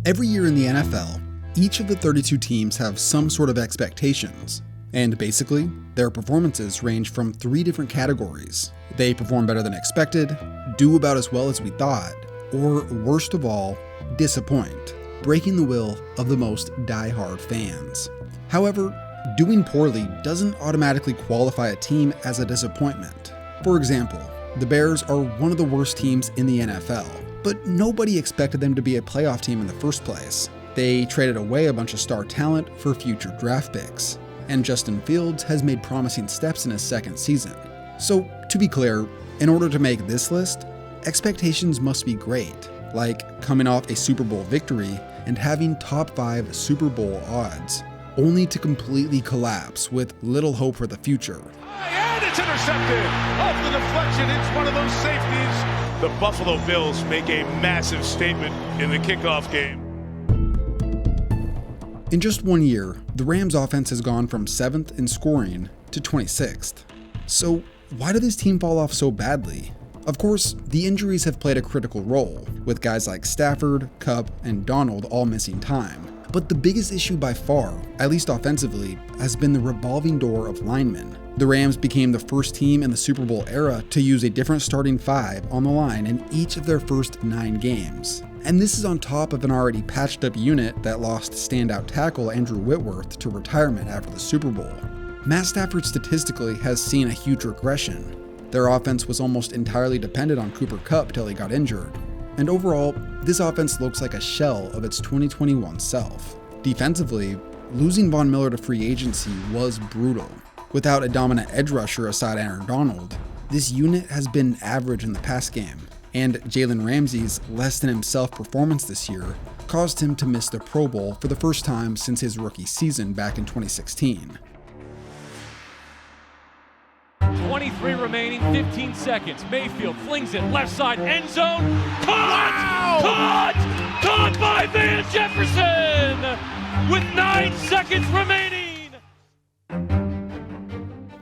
Every year in the NFL, each of the 32 teams have some sort of expectations. And basically, their performances range from 3 different categories. They perform better than expected, do about as well as we thought, or worst of all, disappoint, breaking the will of the most die-hard fans. However, doing poorly doesn't automatically qualify a team as a disappointment. For example, the Bears are one of the worst teams in the NFL, but nobody expected them to be a playoff team in the first place. They traded away a bunch of star talent for future draft picks, and Justin Fields has made promising steps in his second season. So, to be clear, in order to make this list, expectations must be great, like coming off a Super Bowl victory and having top 5 Super Bowl odds, only to completely collapse with little hope for the future. And it's intercepted! Off the deflection, it's one of those safeties. The Buffalo Bills make a massive statement in the kickoff game. In just 1 year, the Rams offense has gone from 7th in scoring to 26th. So why did this team fall off so badly? Of course, the injuries have played a critical role, with guys like Stafford, Kupp, and Donald all missing time. But the biggest issue by far, at least offensively, has been the revolving door of linemen. The Rams became the first team in the Super Bowl era to use a different starting 5 on the line in each of their first 9 games. And this is on top of an already patched up unit that lost standout tackle Andrew Whitworth to retirement after the Super Bowl. Matt Stafford statistically has seen a huge regression. Their offense was almost entirely dependent on Cooper Kupp till he got injured. And overall, this offense looks like a shell of its 2021 self. Defensively, losing Von Miller to free agency was brutal. Without a dominant edge rusher aside Aaron Donald, this unit has been average in the pass game, and Jalen Ramsey's less-than-himself performance this year caused him to miss the Pro Bowl for the first time since his rookie season back in 2016. 23 remaining, 15 seconds. Mayfield flings it left side, end zone. Caught! Wow! Caught by Van Jefferson with 9 seconds remaining.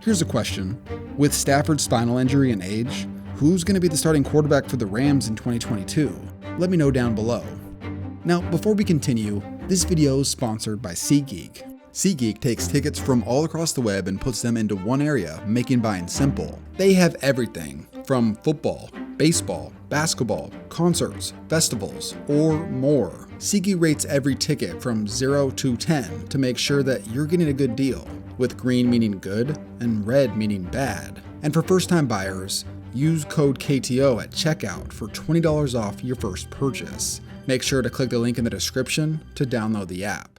Here's a question. With Stafford's spinal injury and age, who's going to be the starting quarterback for the Rams in 2022? Let me know down below. Now, before we continue, this video is sponsored by SeatGeek. SeatGeek takes tickets from all across the web and puts them into one area, making buying simple. They have everything from football, baseball, basketball, concerts, festivals, or more. SeatGeek rates every ticket from 0 to 10 to make sure that you're getting a good deal, with green meaning good and red meaning bad. And for first-time buyers, use code KTO at checkout for $20 off your first purchase. Make sure to click the link in the description to download the app.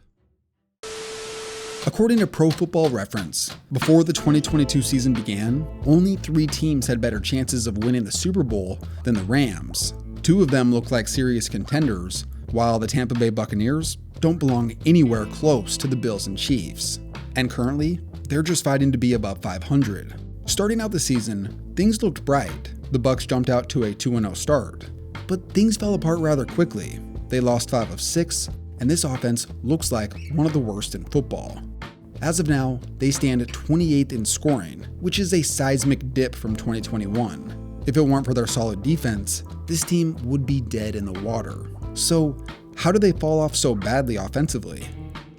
According to Pro Football Reference, before the 2022 season began, only 3 teams had better chances of winning the Super Bowl than the Rams. 2 of them looked like serious contenders, while the Tampa Bay Buccaneers don't belong anywhere close to the Bills and Chiefs. And currently, they're just fighting to be above 500. Starting out the season, things looked bright. The Bucs jumped out to a 2-0 start. But things fell apart rather quickly. They lost 5 of 6, and this offense looks like one of the worst in football. As of now, they stand 28th in scoring, which is a seismic dip from 2021. If it weren't for their solid defense, this team would be dead in the water. So, how did they fall off so badly offensively?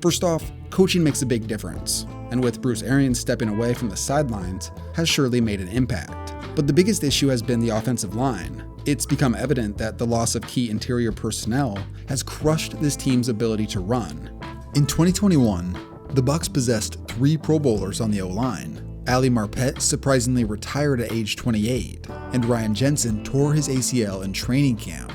First off, coaching makes a big difference, and with Bruce Arians stepping away from the sidelines, has surely made an impact. But the biggest issue has been the offensive line. It's become evident that the loss of key interior personnel has crushed this team's ability to run. In 2021, the Bucs possessed 3 Pro Bowlers on the O-line. Ali Marpet surprisingly retired at age 28, and Ryan Jensen tore his ACL in training camp.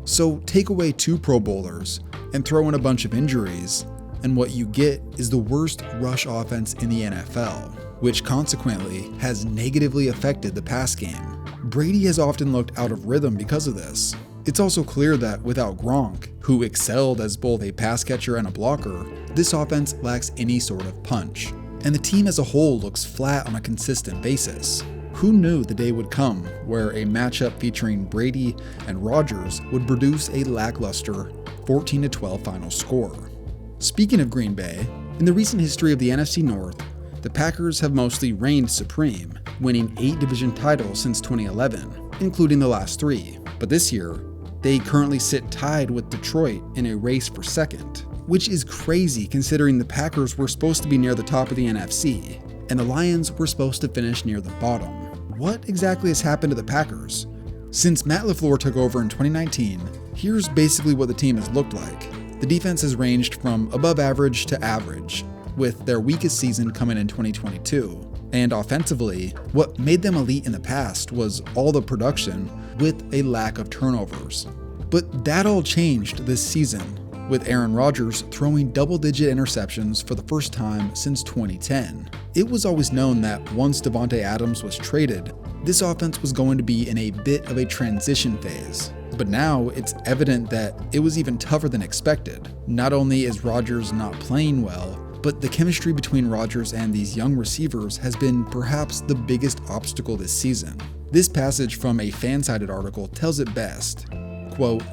So take away 2 Pro Bowlers and throw in a bunch of injuries, and what you get is the worst rush offense in the NFL, which consequently has negatively affected the pass game. Brady has often looked out of rhythm because of this. It's also clear that without Gronk, who excelled as both a pass catcher and a blocker, this offense lacks any sort of punch. And the team as a whole looks flat on a consistent basis. Who knew the day would come where a matchup featuring Brady and Rodgers would produce a lackluster 14-12 final score? Speaking of Green Bay, in the recent history of the NFC North, the Packers have mostly reigned supreme, winning 8 division titles since 2011, including the last 3. But this year, They currently sit tied with Detroit in a race for second, which is crazy considering the Packers were supposed to be near the top of the NFC, and the Lions were supposed to finish near the bottom. What exactly has happened to the Packers? Since Matt LaFleur took over in 2019, here's basically what the team has looked like. The defense has ranged from above average to average, with their weakest season coming in 2022. And offensively, what made them elite in the past was all the production with a lack of turnovers. But that all changed this season, with Aaron Rodgers throwing double-digit interceptions for the first time since 2010. It was always known that once Davante Adams was traded, this offense was going to be in a bit of a transition phase. But now it's evident that it was even tougher than expected. Not only is Rodgers not playing well, but the chemistry between Rodgers and these young receivers has been perhaps the biggest obstacle this season. This passage from a fan-sided article tells it best. Quote,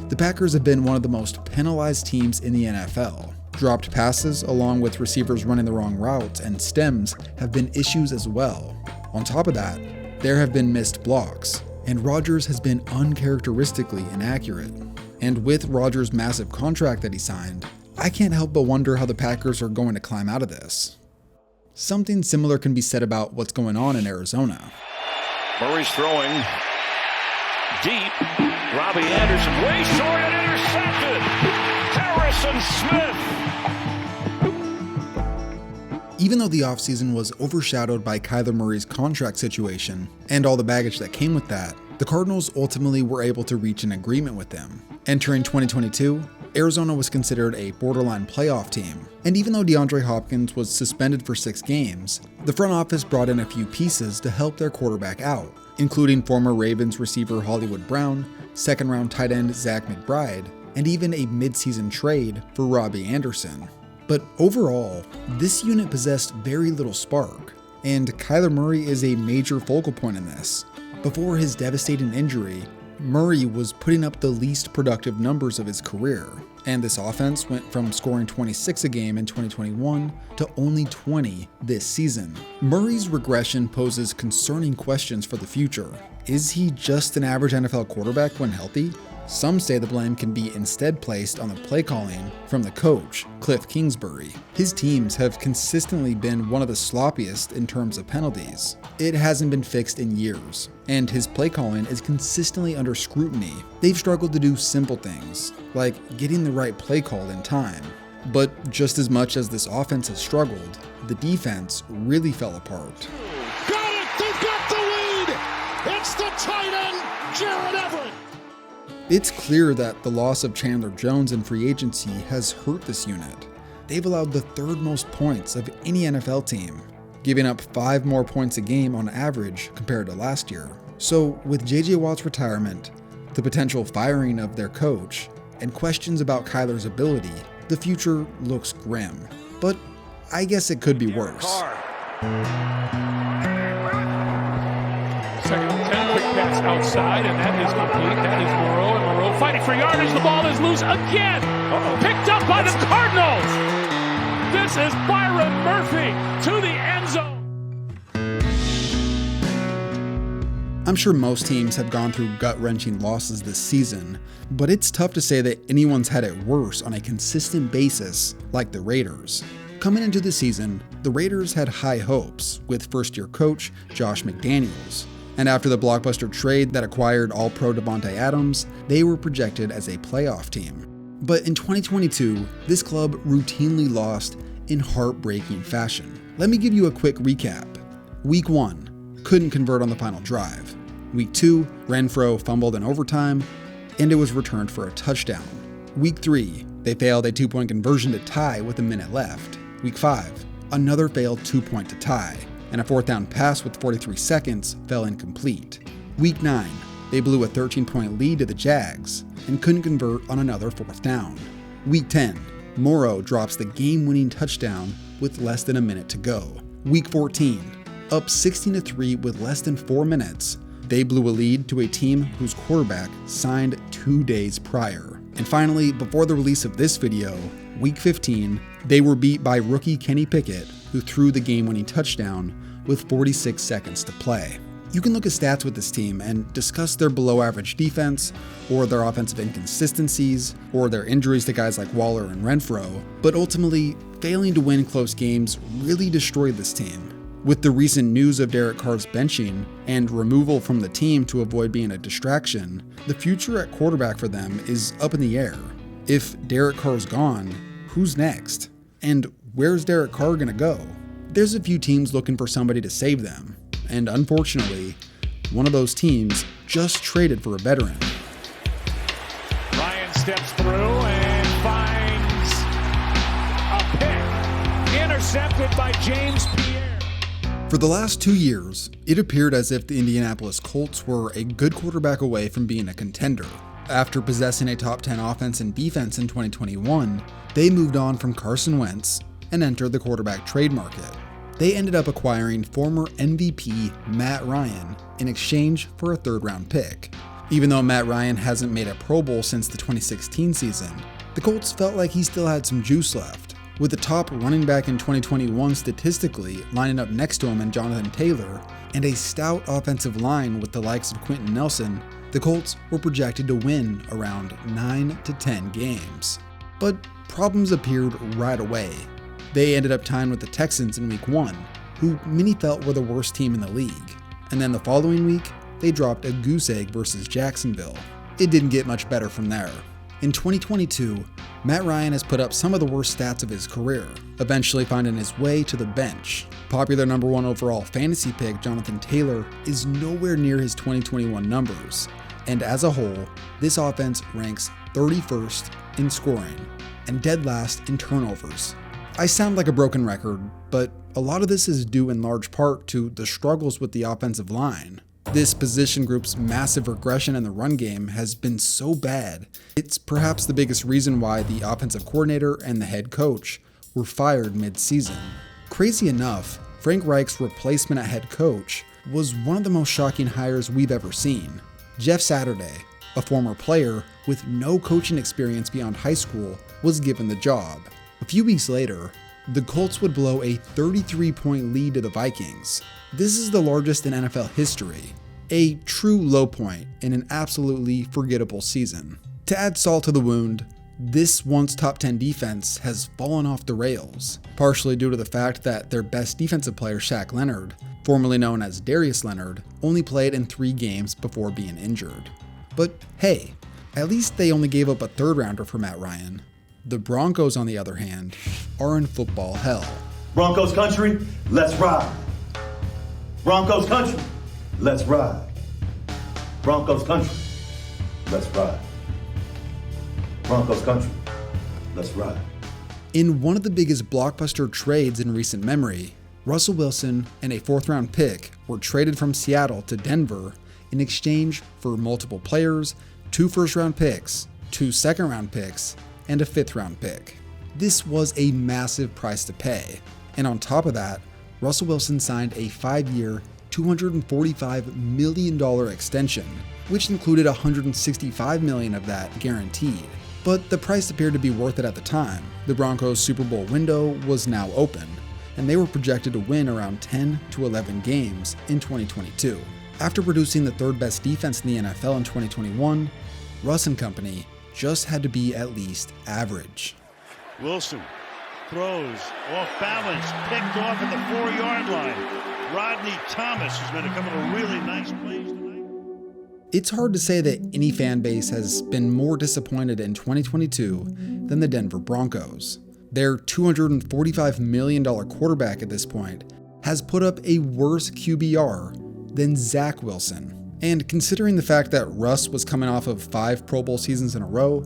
"The Packers have been one of the most penalized teams in the NFL. Dropped passes along with receivers running the wrong routes and stems have been issues as well. On top of that, there have been missed blocks, and Rodgers has been uncharacteristically inaccurate. And with Rodgers' massive contract that he signed, I can't help but wonder how the Packers are going to climb out of this." Something similar can be said about what's going on in Arizona. Murray's throwing deep. Robbie Anderson way short and intercepted. Harrison Smith. Even though the offseason was overshadowed by Kyler Murray's contract situation and all the baggage that came with that, the Cardinals ultimately were able to reach an agreement with him. Entering 2022, Arizona was considered a borderline playoff team, and even though DeAndre Hopkins was suspended for 6 games, the front office brought in a few pieces to help their quarterback out, including former Ravens receiver Hollywood Brown, second-round tight end Zach McBride, and even a mid-season trade for Robbie Anderson. But overall, this unit possessed very little spark, and Kyler Murray is a major focal point in this. Before his devastating injury, Murray was putting up the least productive numbers of his career, and this offense went from scoring 26 a game in 2021 to only 20 this season. Murray's regression poses concerning questions for the future. Is he just an average NFL quarterback when healthy? Some say the blame can be instead placed on the play calling from the coach, Cliff Kingsbury. His teams have consistently been one of the sloppiest in terms of penalties. It hasn't been fixed in years, and his play calling is consistently under scrutiny. They've struggled to do simple things, like getting the right play call in time. But just as much as this offense has struggled, the defense really fell apart. Got it! They've got the lead! It's the tight end, Jared Everett! It's clear that the loss of Chandler Jones in free agency has hurt this unit. They've allowed the 3rd most points of any NFL team, giving up 5 more points a game on average compared to last year. So with JJ Watt's retirement, the potential firing of their coach, and questions about Kyler's ability, the future looks grim. But I guess it could be worse. Second and 10, quick pass outside, and that is complete. That is Moreau, and Moreau fighting for yardage. The ball is loose again. Picked up by the Cardinals. This is Byron Murphy to the end zone. I'm sure most teams have gone through gut-wrenching losses this season, but it's tough to say that anyone's had it worse on a consistent basis like the Raiders. Coming into the season, the Raiders had high hopes with first-year coach Josh McDaniels. And after the blockbuster trade that acquired All-Pro Davante Adams, they were projected as a playoff team. But in 2022, this club routinely lost in heartbreaking fashion. Let me give you a quick recap. Week 1, couldn't convert on the final drive. Week 2, Renfrow fumbled in overtime, and it was returned for a touchdown. Week 3, they failed a 2-point conversion to tie with a minute left. Week 5, another failed 2-point to tie, and a 4th down pass with 43 seconds fell incomplete. Week 9, they blew a 13-point lead to the Jags and couldn't convert on another 4th down. Week 10, Moreau drops the game-winning touchdown with less than a minute to go. Week 14, up 16-3 with less than 4 minutes, they blew a lead to a team whose quarterback signed 2 days prior. And finally, before the release of this video, Week 15, they were beat by rookie Kenny Pickett, who threw the game-winning touchdown with 46 seconds to play. You can look at stats with this team and discuss their below average defense, or their offensive inconsistencies, or their injuries to guys like Waller and Renfro, but ultimately, failing to win close games really destroyed this team. With the recent news of Derek Carr's benching and removal from the team to avoid being a distraction, the future at quarterback for them is up in the air. If Derek Carr's gone, who's next? And where's Derek Carr gonna go? There's a few teams looking for somebody to save them, and unfortunately, one of those teams just traded for a veteran. Ryan steps through and finds a pick. Intercepted by James Pierre. For the last 2 years, it appeared as if the Indianapolis Colts were a good quarterback away from being a contender. After possessing a top 10 offense and defense in 2021, they moved on from Carson Wentz and entered the quarterback trade market. They ended up acquiring former MVP Matt Ryan in exchange for a third-round pick. Even though Matt Ryan hasn't made a Pro Bowl since the 2016 season, the Colts felt like he still had some juice left. With the top running back in 2021 statistically lining up next to him in Jonathan Taylor, and a stout offensive line with the likes of Quentin Nelson, the Colts were projected to win around 9 to 10 games. But problems appeared right away. They ended up tying with the Texans in Week 1, who many felt were the worst team in the league. And then the following week, they dropped a goose egg versus Jacksonville. It didn't get much better from there. In 2022, Matt Ryan has put up some of the worst stats of his career, eventually finding his way to the bench. Popular number 1 overall fantasy pick Jonathan Taylor is nowhere near his 2021 numbers, and as a whole, this offense ranks 31st in scoring and dead last in turnovers. I sound like a broken record, but a lot of this is due in large part to the struggles with the offensive line. This position group's massive regression in the run game has been so bad, it's perhaps the biggest reason why the offensive coordinator and the head coach were fired mid-season. Crazy enough, Frank Reich's replacement at head coach was one of the most shocking hires we've ever seen. Jeff Saturday, a former player with no coaching experience beyond high school, was given the job. A few weeks later, the Colts would blow a 33-point lead to the Vikings. This is the largest in NFL history, a true low point in an absolutely forgettable season. To add salt to the wound, this once top 10 defense has fallen off the rails, partially due to the fact that their best defensive player, Shaq Leonard, formerly known as Darius Leonard, only played in 3 games before being injured. But hey, at least they only gave up a third-rounder for Matt Ryan. The Broncos, on the other hand, are in football hell. Broncos country, let's ride. Broncos country, let's ride. Broncos country, let's ride. Broncos country, let's ride. In one of the biggest blockbuster trades in recent memory, Russell Wilson and a 4th-round pick were traded from Seattle to Denver in exchange for multiple players, 2 first-round picks, 2 second-round picks, and a 5th-round pick. This was a massive price to pay, and on top of that, Russell Wilson signed a 5-year, $245 million extension, which included $165 million of that guaranteed. But the price appeared to be worth it at the time. The Broncos' Super Bowl window was now open, and they were projected to win around 10 to 11 games in 2022. After producing the 3rd best defense in the NFL in 2021, Russ and company just had to be at least average. Wilson throws off balance, picked off at the 4-yard line. Rodney Thomas has made a couple of really nice plays tonight. It's hard to say that any fan base has been more disappointed in 2022 than the Denver Broncos. Their $245 million quarterback at this point has put up a worse QBR than Zach Wilson. And considering the fact that Russ was coming off of 5 Pro Bowl seasons in a row,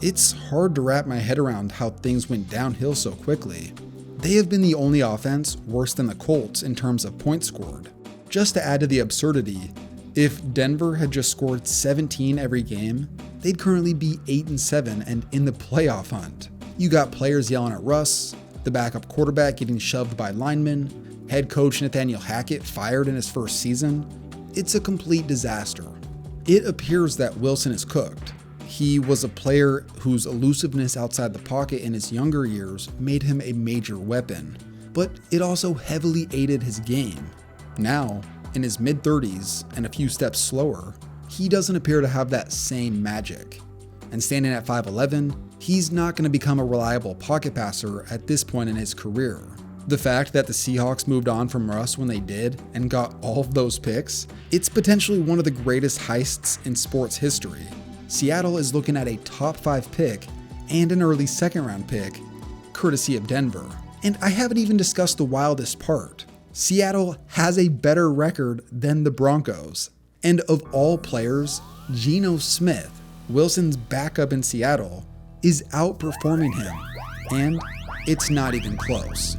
it's hard to wrap my head around how things went downhill so quickly. They have been the only offense worse than the Colts in terms of points scored. Just to add to the absurdity, if Denver had just scored 17 every game, they'd currently be 8-7 and in the playoff hunt. You got players yelling at Russ, the backup quarterback getting shoved by linemen, head coach Nathaniel Hackett fired in his first season. It's a complete disaster. It appears that Wilson is cooked. He was a player whose elusiveness outside the pocket in his younger years made him a major weapon, but it also heavily aided his game. Now, in his mid-30s and a few steps slower, he doesn't appear to have that same magic. And standing at 5'11", he's not going to become a reliable pocket passer at this point in his career. The fact that the Seahawks moved on from Russ when they did and got all of those picks, it's potentially one of the greatest heists in sports history. Seattle is looking at a top 5 pick and an early second round pick, courtesy of Denver. And I haven't even discussed the wildest part. Seattle has a better record than the Broncos. And of all players, Geno Smith, Wilson's backup in Seattle, is outperforming him. And it's not even close.